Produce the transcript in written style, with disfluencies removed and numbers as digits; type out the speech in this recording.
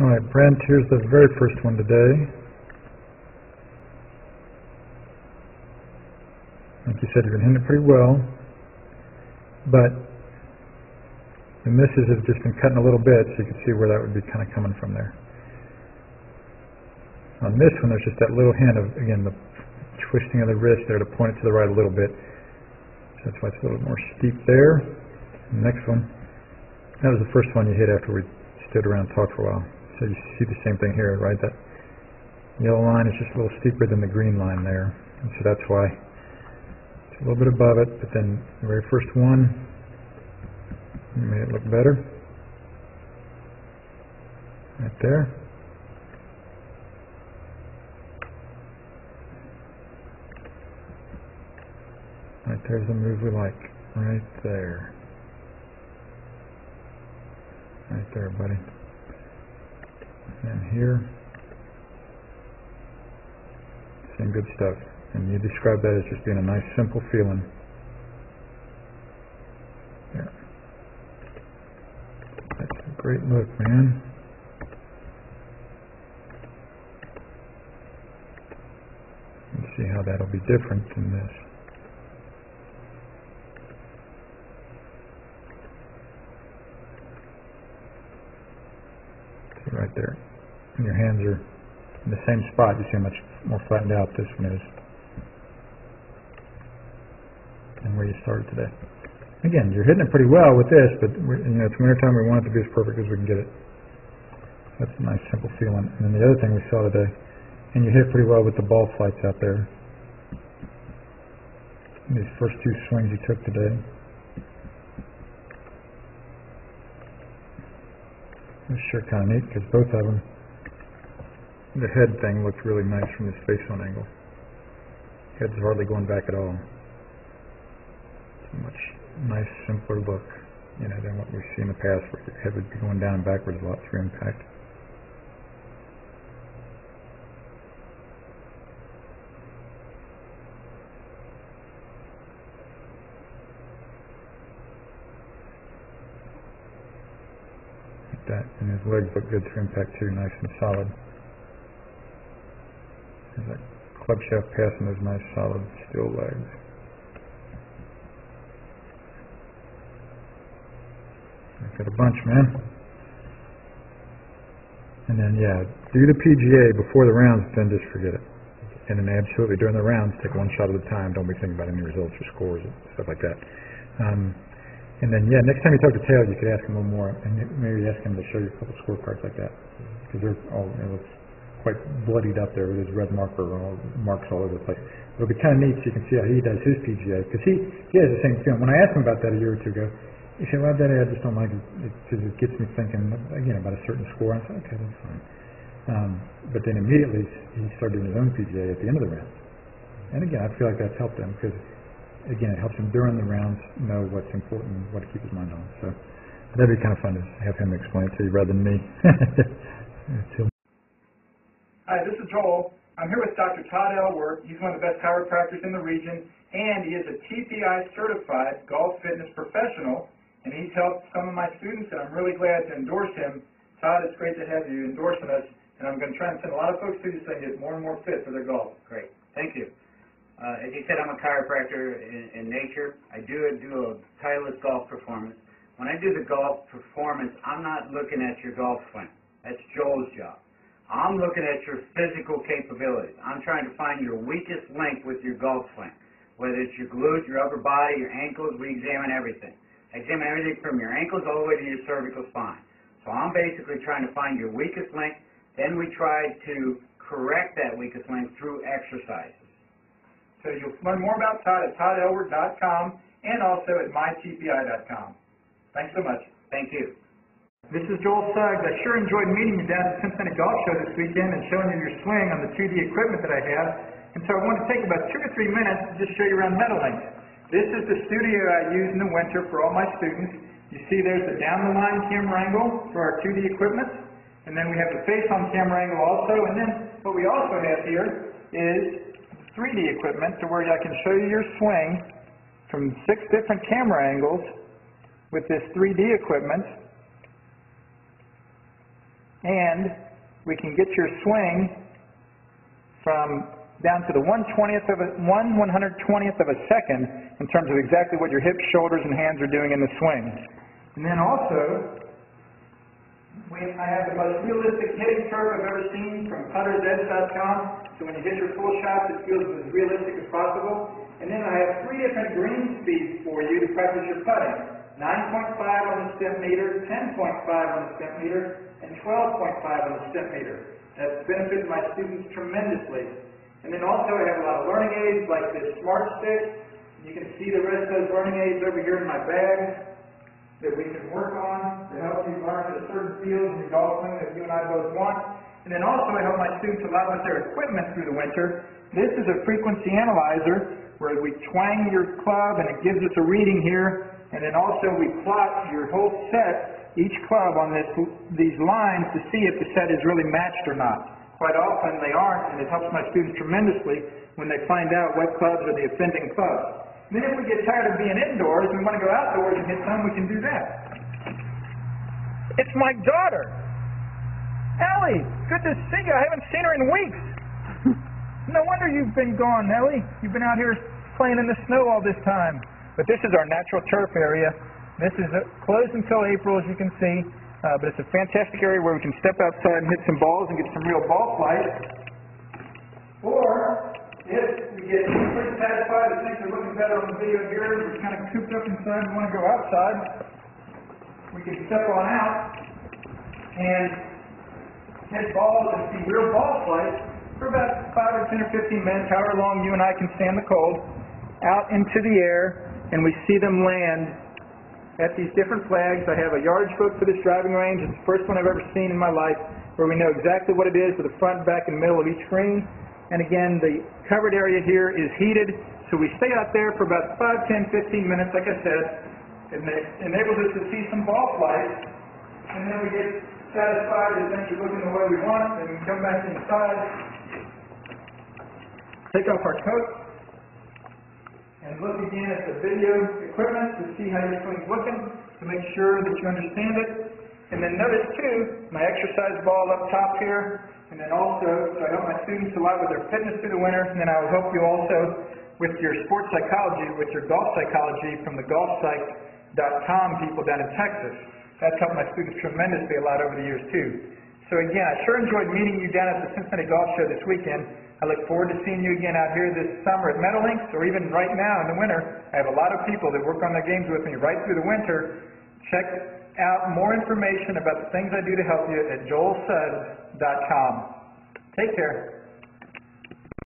Alright, Brent, here's the very first one today. Like you said, you've been hitting it pretty well, but the misses have just been cutting a little bit, so you can see where that would be kind of coming from there. On this one, there's just that little hint of, again, the twisting of the wrist there to point it to the right a little bit. So that's why it's a little more steep there. The next one, that was the first one you hit after we stood around and talked for a while. So you see the same thing here, right? That yellow line is just a little steeper than the green line there. And so that's why it's a little bit above it, but then the very first one, you made it look better. Right there. Right there's the move we like. Right there. Right there, buddy. And here, same good stuff. And you describe that as just being a nice, simple feeling. There. That's a great look, man. You see how that'll be different than this. See right there. And your hands are in the same spot. You see how much more flattened out this one is than where you started today. Again, you're hitting it pretty well with this, but it's wintertime. We want it to be as perfect as we can get it. That's a nice, simple feeling. And then the other thing we saw today, and you hit it pretty well with the ball flights out there. These first two swings you took today. It's sure kind of neat because both of them, the head thing looked really nice from this face-on angle. Head's hardly going back at all. It's a much nice, simpler look, than what we've seen in the past, where your head would be going down and backwards a lot through impact. Like that, and his legs look good through impact too, nice and solid. There's that club shaft passing those nice, solid, still legs. Got a bunch, man. And then, do the PGA before the rounds, then just forget it. And then absolutely, during the rounds, take one shot at a time. Don't be thinking about any results or scores and stuff like that. And then, next time you talk to Taylor, you could ask him a little more, and maybe ask him to show you a couple scorecards like that. Because they're all, it looks quite bloodied up there with his red marker, marks all over the place. It'll be kind of neat so you can see how he does his PGA. Because he has the same feeling. When I asked him about that a year or two ago, he said, well, Daddy, I just don't like it because it gets me thinking, again, about a certain score. I said, okay, that's fine. But then immediately he started doing his own PGA at the end of the rounds. And again, I feel like that's helped him because, again, it helps him during the rounds know what's important, what to keep his mind on. So that'd be kind of fun to have him explain it to you rather than me. Hi, this is Joel. I'm here with Dr. Todd Elworth. He's one of the best chiropractors in the region, and he is a TPI certified golf fitness professional. And he's helped some of my students, and I'm really glad to endorse him. Todd, it's great to have you endorsing us, and I'm going to try and send a lot of folks through this thing to get more and more fit for their golf. Great. Thank you. As you said, I'm a chiropractor in nature. I do a Titleist golf performance. When I do the golf performance, I'm not looking at your golf swing. That's Joel's job. I'm looking at your physical capabilities. I'm trying to find your weakest link with your golf swing. Whether it's your glutes, your upper body, your ankles, we examine everything. Examine everything from your ankles all the way to your cervical spine. So I'm basically trying to find your weakest link, then we try to correct that weakest link through exercises. So you'll learn more about Todd at toddelworth.com and also at mytpi.com. Thanks so much. Thank you. This is Joel Suggs. I sure enjoyed meeting you down at the Cincinnati Golf Show this weekend and showing you your swing on the 2D equipment that I have. And so I want to take about 2 or 3 minutes to just show you around Meadowlands. This is the studio I use in the winter for all my students. You see there's the down-the-line camera angle for our 2D equipment. And then we have the face-on camera angle also. And then what we also have here is 3D equipment to where I can show you your swing from 6 different camera angles with this 3D equipment. and we can get your swing from down to the 1/120th of a second in terms of exactly what your hips, shoulders, and hands are doing in the swing. And then also, I have the most realistic hitting curve I've ever seen from puttersedge.com. So when you hit your full shots, it feels as realistic as possible. And then I have 3 different green speeds for you to practice your putting. 9.5 on the step meter, 10.5 on the step meter, and 12.5 on the step meter. That's benefited my students tremendously. And then also I have a lot of learning aids like this Smart Stick. You can see the rest of those learning aids over here in my bag that we can work on to help you learn at a certain field in your golf swing that you and I both want. And then also I help my students a lot with their equipment through the winter. This is a frequency analyzer where we twang your club and it gives us a reading here. And then also we plot your whole set, each club on these lines to see if the set is really matched or not. Quite often they aren't, and it helps my students tremendously when they find out what clubs are the offending clubs. And then if we get tired of being indoors and we want to go outdoors and hit some, we can do that. It's my daughter. Ellie, good to see you. I haven't seen her in weeks. No wonder you've been gone, Ellie. You've been out here playing in the snow all this time. But this is our natural turf area. This is closed until April, as you can see. But it's a fantastic area where we can step outside and hit some balls and get some real ball flight. Or, if we get pretty satisfied and things are looking better on the video here, we're kind of cooped up inside and want to go outside, we can step on out and hit balls and see real ball flight for about 5 or 10 or 15 minutes, however long you and I can stand the cold, out into the air, and we see them land at these different flags. I have a yardage book for this driving range. It's the first one I've ever seen in my life where we know exactly what it is with the front, back, and middle of each green. And again, the covered area here is heated, so we stay out there for about 5, 10, 15 minutes, like I said. It enables us to see some ball flight, and then we get satisfied that things are looking the way we want, and we come back inside, take off our coat, and look again at the video equipment to see how your swing's looking, to make sure that you understand it. And then notice too, my exercise ball up top here, and then also, so I help my students a lot with their fitness through the winter, and then I will help you also with your sports psychology, with your golf psychology from the golfpsych.com people down in Texas. That's helped my students tremendously a lot over the years too. So again, I sure enjoyed meeting you down at the Cincinnati Golf Show this weekend. I look forward to seeing you again out here this summer at Meadowlinks, or even right now in the winter. I have a lot of people that work on their games with me right through the winter. Check out more information about the things I do to help you at joelsuggs.com. Take care.